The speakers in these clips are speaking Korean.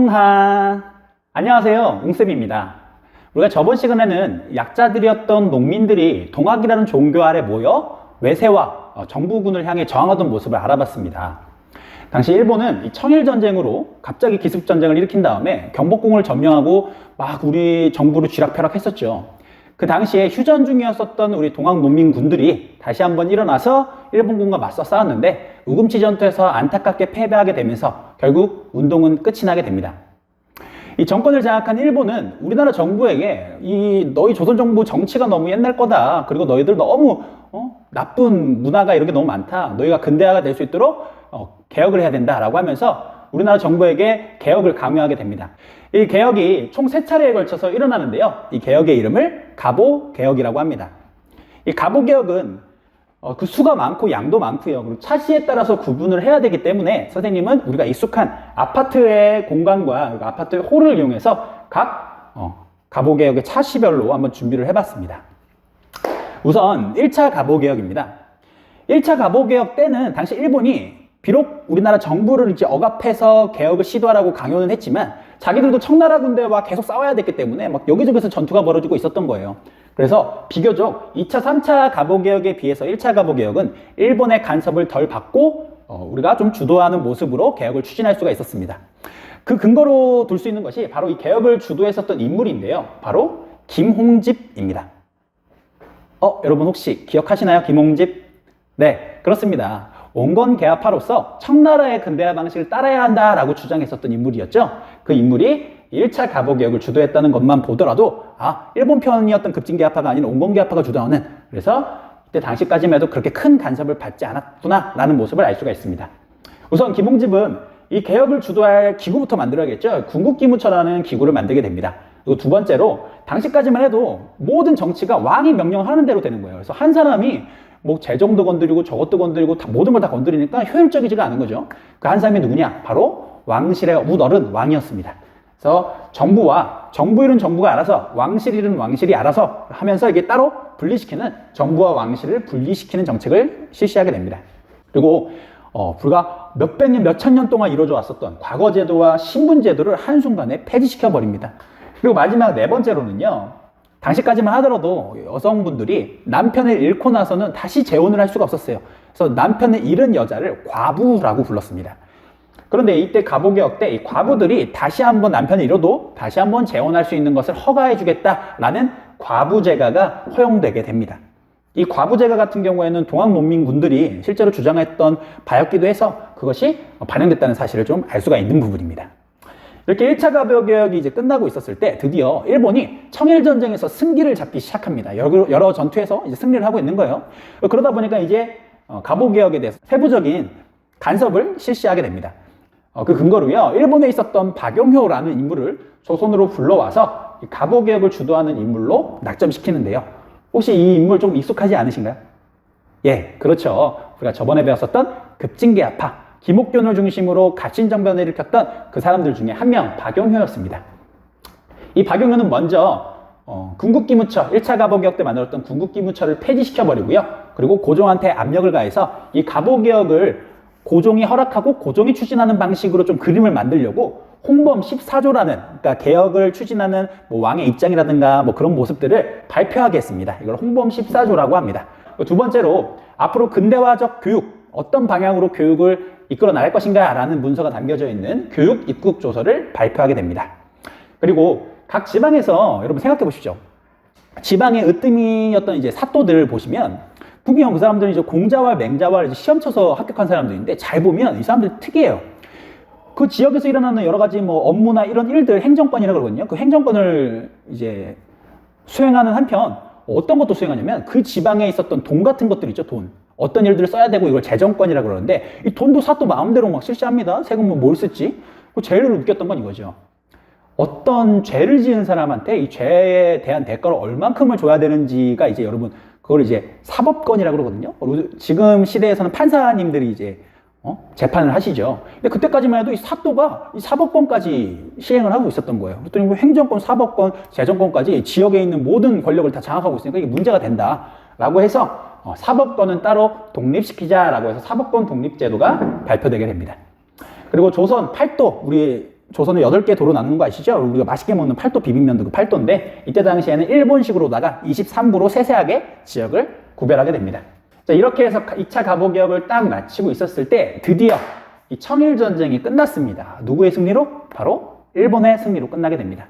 웅하. 안녕하세요, 웅쌤입니다. 우리가 저번 시간에는 약자들이었던 농민들이 동학이라는 종교 아래 모여 외세와 정부군을 향해 저항하던 모습을 알아봤습니다. 당시 일본은 이 청일전쟁으로 갑자기 기습전쟁을 일으킨 다음에 경복궁을 점령하고 막 우리 정부를 쥐락펴락했었죠. 그 당시에 휴전 중이었었던 우리 동학 농민군들이 다시 한번 일어나서 일본군과 맞서 싸웠는데 우금치 전투에서 안타깝게 패배하게 되면서 결국 운동은 끝이 나게 됩니다. 이 정권을 장악한 일본은 우리나라 정부에게 너희 조선정부 정치가 너무 옛날 거다. 그리고 너희들 너무 나쁜 문화가 이런 게 너무 많다. 너희가 근대화가 될 수 있도록 개혁을 해야 된다라고 하면서 우리나라 정부에게 개혁을 강요하게 됩니다. 이 개혁이 총 3차례에 걸쳐서 일어나는데요. 이 개혁의 이름을 가보개혁이라고 합니다. 이 가보개혁은 그 수가 많고 양도 많고요. 그리고 차시에 따라서 구분을 해야 되기 때문에 선생님은 우리가 익숙한 아파트의 공간과 아파트의 홀을 이용해서 각 가보개혁의 차시별로 한번 준비를 해봤습니다. 우선 1차 가보개혁입니다. 1차 가보개혁 때는 당시 일본이 비록 우리나라 정부를 이제 억압해서 개혁을 시도하라고 강요는 했지만 자기들도 청나라 군대와 계속 싸워야 됐기 때문에 막 여기저기서 전투가 벌어지고 있었던 거예요. 그래서 비교적 2차, 3차 가보개혁에 비해서 1차 가보개혁은 일본의 간섭을 덜 받고 우리가 좀 주도하는 모습으로 개혁을 추진할 수가 있었습니다. 그 근거로 둘 수 있는 것이 바로 이 개혁을 주도했었던 인물인데요. 바로 김홍집입니다. 여러분 혹시 기억하시나요? 김홍집? 네, 그렇습니다. 온건개화파로서 청나라의 근대화 방식을 따라야 한다라고 주장했었던 인물이었죠. 그 인물이 1차 가보개혁을 주도했다는 것만 보더라도 일본 편이었던 급진개화파가 아닌 온건개화파가 주도하는, 그래서 이때 당시까지만 해도 그렇게 큰 간섭을 받지 않았구나 라는 모습을 알 수가 있습니다. 우선 김홍집은 이 개혁을 주도할 기구부터 만들어야겠죠. 군국기무처라는 기구를 만들게 됩니다. 그리고 두 번째로 당시까지만 해도 모든 정치가 왕이 명령하는 대로 되는 거예요. 그래서 한 사람이 뭐 재정도 건드리고 저것도 건드리고 모든 걸 다 건드리니까 효율적이지가 않은 거죠. 그 한 사람이 누구냐? 바로 왕실의 웃어른 왕이었습니다. 그래서 정부 일은 정부가 알아서, 왕실 일은 왕실이 알아서 하면서 이게 따로 분리시키는, 정부와 왕실을 분리시키는 정책을 실시하게 됩니다. 그리고 불과 몇백 년, 몇천 년 동안 이루어져 왔었던 과거제도와 신분제도를 한순간에 폐지시켜 버립니다. 그리고 마지막 4번째로는요. 당시까지만 하더라도 여성분들이 남편을 잃고 나서는 다시 재혼을 할 수가 없었어요. 그래서 남편을 잃은 여자를 과부라고 불렀습니다. 그런데 이때 가보개혁 때 이 과부들이 다시 한번 남편을 잃어도 다시 한번 재혼할 수 있는 것을 허가해 주겠다라는 과부제가가 허용되게 됩니다. 이 과부제가 같은 경우에는 동학농민군들이 실제로 주장했던 바였기도 해서 그것이 반영됐다는 사실을 좀 알 수가 있는 부분입니다. 이렇게 1차 가보개혁이 이제 끝나고 있었을 때 드디어 일본이 청일전쟁에서 승기를 잡기 시작합니다. 여러 전투에서 이제 승리를 하고 있는 거예요. 그러다 보니까 이제 가보개혁에 대해서 세부적인 간섭을 실시하게 됩니다. 그 근거로요, 일본에 있었던 박용효라는 인물을 조선으로 불러와서 가보개혁을 주도하는 인물로 낙점시키는데요. 혹시 이 인물 좀 익숙하지 않으신가요? 예, 그렇죠. 우리가 저번에 배웠었던 급진개화파, 기목균을 중심으로 갑신정변을 일으켰던 그 사람들 중에 한 명, 박용효였습니다. 이 박용효는 먼저 군국기무처, 1차 가보개혁 때 만들었던 군국기무처를 폐지시켜버리고요. 그리고 고종한테 압력을 가해서 이 가보개혁을 고종이 허락하고 고종이 추진하는 방식으로 좀 그림을 만들려고 홍범 14조라는, 그러니까 개혁을 추진하는 뭐 왕의 입장이라든가 뭐 그런 모습들을 발표하게 했습니다. 이걸 홍범 14조라고 합니다. 두 번째로 앞으로 근대화적 교육, 어떤 방향으로 교육을 이끌어 나갈 것인가 라는 문서가 담겨져 있는 교육 입국 조서를 발표하게 됩니다. 그리고 각 지방에서 여러분 생각해 보십시오. 지방의 으뜸이었던 이제 사또들을 보시면 분명 그 사람들은 이제 공자왈, 맹자왈 이제 시험 쳐서 합격한 사람들인데 잘 보면 이 사람들 특이해요. 그 지역에서 일어나는 여러 가지 뭐 업무나 이런 일들, 행정권이라고 그러거든요. 그 행정권을 이제 수행하는 한편 어떤 것도 수행하냐면 그 지방에 있었던 돈 같은 것들 있죠, 돈. 어떤 일들을 써야 되고 이걸 재정권이라고 그러는데 이 돈도 사또 마음대로 막 실시합니다. 세금 뭘 쓸지. 제일 웃겼던 건 이거죠. 어떤 죄를 지은 사람한테 이 죄에 대한 대가를 얼만큼을 줘야 되는지가 이제 여러분 그걸 이제 사법권이라고 그러거든요. 지금 시대에서는 판사님들이 이제 재판을 하시죠. 근데 그때까지만 해도 이 사또가 이 사법권까지 시행을 하고 있었던 거예요. 그랬더니 뭐 행정권, 사법권, 재정권까지 지역에 있는 모든 권력을 다 장악하고 있으니까 이게 문제가 된다라고 해서 사법권은 따로 독립시키자라고 해서 사법권 독립제도가 발표되게 됩니다. 그리고 조선 팔도, 우리 조선을 8개 도로 나누는 거 아시죠? 우리가 맛있게 먹는 팔도 비빔면도 그 팔도인데 이때 당시에는 일본식으로다가 23부로 세세하게 지역을 구별하게 됩니다. 자, 이렇게 해서 2차 갑오개혁을 딱 마치고 있었을 때 드디어 이 청일전쟁이 끝났습니다. 누구의 승리로? 바로 일본의 승리로 끝나게 됩니다.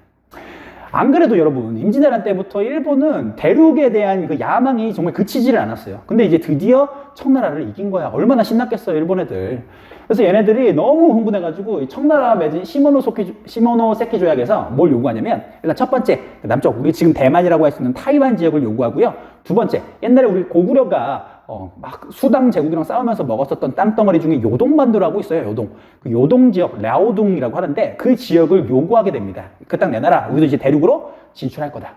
안 그래도 여러분, 임진왜란 때부터 일본은 대륙에 대한 그 야망이 정말 그치지를 않았어요. 근데 이제 드디어 청나라를 이긴 거야. 얼마나 신났겠어요, 일본 애들. 그래서 얘네들이 너무 흥분해가지고 청나라 맺은 시모노세키 조약에서 뭘 요구하냐면, 일단 첫 번째, 남쪽, 우리 지금 대만이라고 할 수 있는 타이완 지역을 요구하고요. 두 번째, 옛날에 우리 고구려가 막 수당 제국이랑 싸우면서 먹었었던 땅덩어리 중에 요동반도라고 있어요. 요동. 그 요동 지역, 랴오동이라고 하는데 그 지역을 요구하게 됩니다. 그 땅 내놔라. 우리도 이제 대륙으로 진출할 거다.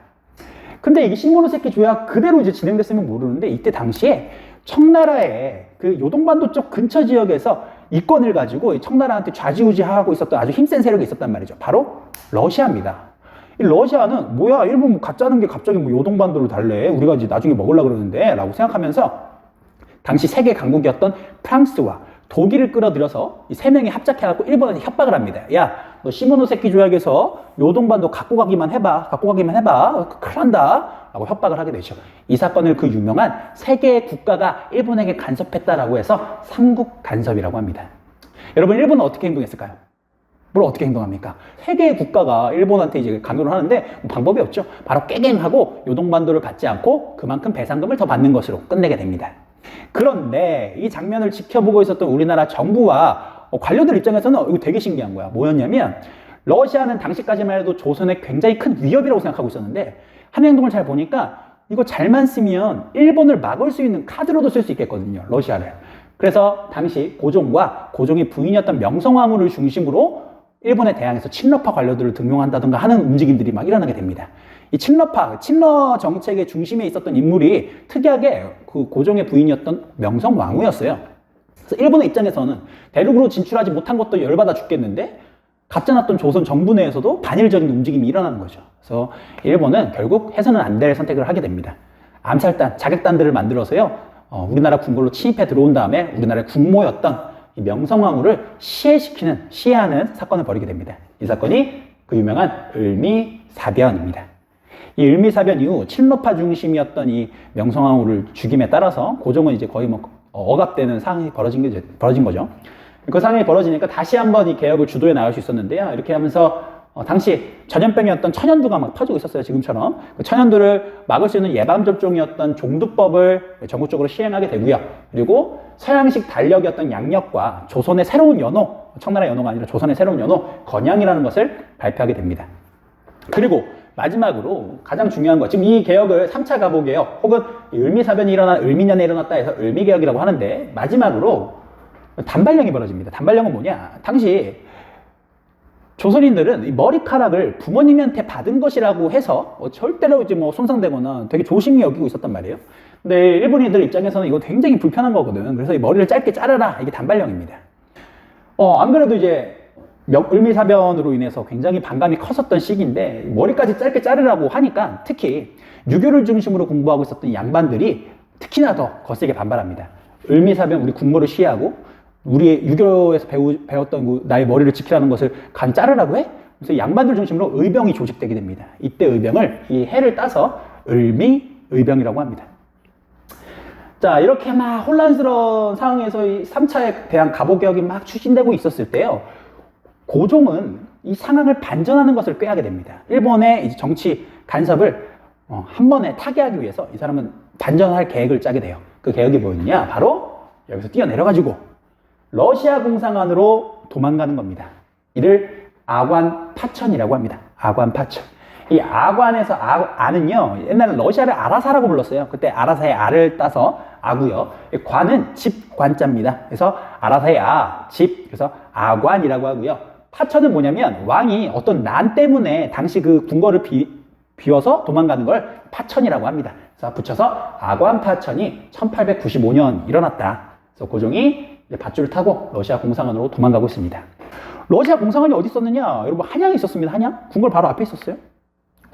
근데 이게 시모노세키 조약 그대로 이제 진행됐으면 모르는데 이때 당시에 청나라의 그 요동반도 쪽 근처 지역에서 이권을 가지고 청나라한테 좌지우지하고 있었던 아주 힘센 세력이 있었단 말이죠. 바로 러시아입니다. 이 러시아는 뭐야, 일본 뭐 가짜는 게 갑자기 뭐 요동반도를 달래. 우리가 이제 나중에 먹으려고 그러는데 라고 생각하면서 당시 세계 강국이었던 프랑스와 독일을 끌어들여서 이 세 명이 합작해갖고 일본한테 협박을 합니다. 야, 너 시모노세키 조약에서 요동반도 갖고 가기만 해봐. 큰일 난다. 라고 협박을 하게 되죠. 이 사건을 그 유명한 세 개의 국가가 일본에게 간섭했다라고 해서 삼국 간섭이라고 합니다. 여러분, 일본은 어떻게 행동했을까요? 뭘 어떻게 행동합니까? 세 개의 국가가 일본한테 이제 강요를 하는데 방법이 없죠. 바로 깨갱하고 요동반도를 받지 않고 그만큼 배상금을 더 받는 것으로 끝내게 됩니다. 그런데 이 장면을 지켜보고 있었던 우리나라 정부와 관료들 입장에서는 이거 되게 신기한 거야. 뭐였냐면 러시아는 당시까지만 해도 조선의 굉장히 큰 위협이라고 생각하고 있었는데 하는 행동을 잘 보니까 이거 잘만 쓰면 일본을 막을 수 있는 카드로도 쓸 수 있겠거든요. 러시아를. 그래서 당시 고종과 고종의 부인이었던 명성황후를 중심으로 일본에 대항해서 친러파 관료들을 등용한다든가 하는 움직임들이 막 일어나게 됩니다. 이 친러 정책의 중심에 있었던 인물이 특이하게 그 고종의 부인이었던 명성왕후였어요. 그래서 일본의 입장에서는 대륙으로 진출하지 못한 것도 열받아 죽겠는데 가짜났던 조선 정부 내에서도 반일적인 움직임이 일어나는 거죠. 그래서 일본은 결국 해서는 안 될 선택을 하게 됩니다. 암살단, 자객단들을 만들어서요, 우리나라 궁궐로 침입해 들어온 다음에 우리나라의 국모였던 이 명성황후를 시해하는 사건을 벌이게 됩니다. 이 사건이 그 유명한 을미사변입니다. 이 을미사변 이후 친러파 중심이었던 이 명성황후를 죽임에 따라서 고종은 이제 거의 뭐 억압되는 상황이 벌어진 거죠. 그 상황이 벌어지니까 다시 한번 이 개혁을 주도해 나갈 수 있었는데요. 이렇게 하면서 당시 전염병이었던 천연두가 막 퍼지고 있었어요. 지금처럼. 그 천연두를 막을 수 있는 예방접종이었던 종두법을 전국적으로 시행하게 되고요. 그리고 서양식 달력이었던 양력과 조선의 새로운 연호, 청나라 연호가 아니라 조선의 새로운 연호, 건양이라는 것을 발표하게 됩니다. 그리고 마지막으로 가장 중요한 거, 지금 이 개혁을 3차 갑오개혁 혹은 을미사변이 을미년에 일어났다 해서 을미개혁이라고 하는데 마지막으로 단발령이 벌어집니다. 단발령은 뭐냐? 당시 조선인들은 이 머리카락을 부모님한테 받은 것이라고 해서 절대로 이제 뭐 손상되거나 되게 조심히 여기고 있었단 말이에요. 근데 일본인들 입장에서는 이거 굉장히 불편한 거거든. 그래서 이 머리를 짧게 자르라. 이게 단발령입니다. 안 그래도 이제 을미사변으로 인해서 굉장히 반감이 컸었던 시기인데 머리까지 짧게 자르라고 하니까 특히 유교를 중심으로 공부하고 있었던 양반들이 특히나 더 거세게 반발합니다. 을미사변 우리 국모를 시해하고 우리 유교에서 배웠던 그 나의 머리를 지키라는 것을 간 자르라고 해? 그래서 양반들 중심으로 의병이 조직되게 됩니다. 이때 의병을 이 해를 따서 을미의병이라고 합니다. 자, 이렇게 막 혼란스러운 상황에서 이 3차에 대한 갑오개혁이 막 추진되고 있었을 때요. 고종은 이 상황을 반전하는 것을 꾀하게 됩니다. 일본의 이제 정치 간섭을 한 번에 타개하기 위해서 이 사람은 반전할 계획을 짜게 돼요. 그 계획이 뭐였냐? 바로 여기서 뛰어내려가지고 러시아 공상안으로 도망가는 겁니다. 이를 아관파천이라고 합니다. 아관파천. 이 아관에서 아는요, 옛날에 러시아를 아라사라고 불렀어요. 그때 아라사의 아를 따서 아고요. 관은 집 관자입니다. 그래서 아라사의 집, 그래서 아관이라고 하고요. 파천은 뭐냐면 왕이 어떤 난 때문에 당시 그 궁궐을 비워서 도망가는 걸 파천이라고 합니다. 그래서 붙여서 아관파천이 1895년 일어났다. 그래서 고종이 밧줄을 타고 러시아 공상원으로 도망가고 있습니다. 러시아 공상원이 어디 있었느냐? 여러분, 한양에 있었습니다. 한양? 궁궐 바로 앞에 있었어요.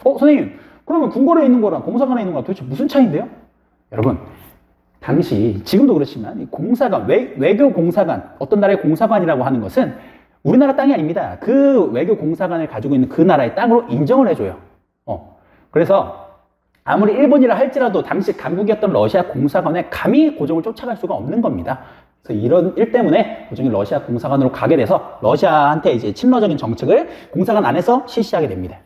선생님, 그러면 궁궐에 있는 거랑 공사관에 있는 거랑 도대체 무슨 차이인데요? 여러분, 당시 지금도 그렇지만 이 공사관, 외교 공사관, 어떤 나라의 공사관이라고 하는 것은 우리나라 땅이 아닙니다. 그 외교 공사관을 가지고 있는 그 나라의 땅으로 인정을 해줘요. 그래서 아무리 일본이라 할지라도 당시 강국이었던 러시아 공사관에 감히 고종을 쫓아갈 수가 없는 겁니다. 그래서 이런 일 때문에 고종이 러시아 공사관으로 가게 돼서 러시아한테 이제 친러적인 정책을 공사관 안에서 실시하게 됩니다.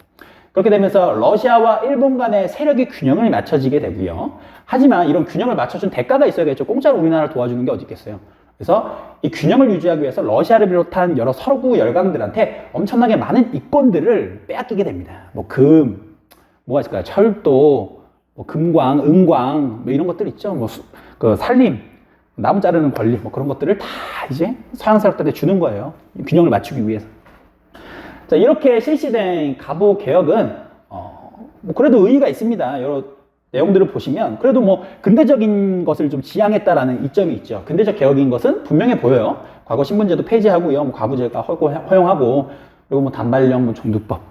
그렇게 되면서 러시아와 일본 간의 세력의 균형을 맞춰지게 되고요. 하지만 이런 균형을 맞춰준 대가가 있어야겠죠. 공짜로 우리나라를 도와주는 게 어디 있겠어요. 그래서 이 균형을 유지하기 위해서 러시아를 비롯한 여러 서구 열강들한테 엄청나게 많은 이권들을 빼앗기게 됩니다. 뭐 금, 뭐가 있을까요? 철도, 뭐 금광, 은광, 뭐 이런 것들 있죠. 그 산림, 나무 자르는 권리, 뭐 그런 것들을 다 이제 서양 세력들한테 주는 거예요. 균형을 맞추기 위해서. 자, 이렇게 실시된 갑오 개혁은 뭐 그래도 의의가 있습니다. 여러 내용들을 보시면 그래도 뭐 근대적인 것을 좀 지향했다라는 이점이 있죠. 근대적 개혁인 것은 분명해 보여요. 과거 신분제도 폐지하고요, 뭐 과부제가 허용하고, 그리고 뭐 단발령, 뭐 종두법.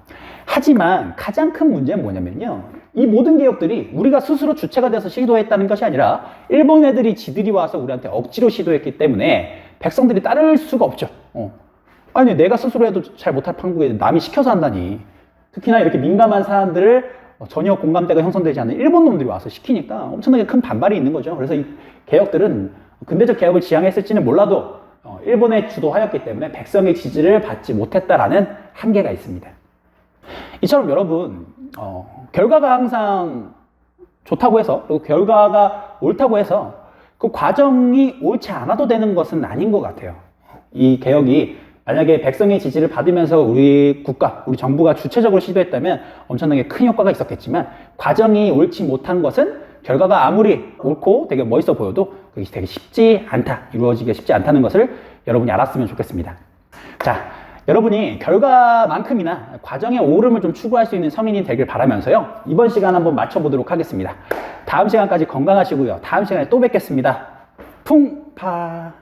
하지만 가장 큰 문제는 뭐냐면요, 이 모든 개혁들이 우리가 스스로 주체가 돼서 시도했다는 것이 아니라 일본 애들이 지들이 와서 우리한테 억지로 시도했기 때문에 백성들이 따를 수가 없죠. 아니, 내가 스스로 해도 잘 못할 판국에 남이 시켜서 한다니. 특히나 이렇게 민감한 사람들을 전혀 공감대가 형성되지 않는 일본 놈들이 와서 시키니까 엄청나게 큰 반발이 있는 거죠. 그래서 이 개혁들은 근대적 개혁을 지향했을지는 몰라도 일본에 주도하였기 때문에 백성의 지지를 받지 못했다라는 한계가 있습니다. 이처럼 여러분, 결과가 항상 좋다고 해서, 그리고 결과가 옳다고 해서 그 과정이 옳지 않아도 되는 것은 아닌 것 같아요. 이 개혁이 만약에 백성의 지지를 받으면서 우리 국가, 우리 정부가 주체적으로 시도했다면 엄청나게 큰 효과가 있었겠지만, 과정이 옳지 못한 것은 결과가 아무리 옳고 되게 멋있어 보여도 그게 되게 쉽지 않다, 이루어지기가 쉽지 않다는 것을 여러분이 알았으면 좋겠습니다. 자, 여러분이 결과만큼이나 과정의 오름을 좀 추구할 수 있는 성인이 되길 바라면서요, 이번 시간 한번 맞춰보도록 하겠습니다. 다음 시간까지 건강하시고요. 다음 시간에 또 뵙겠습니다. 풍파.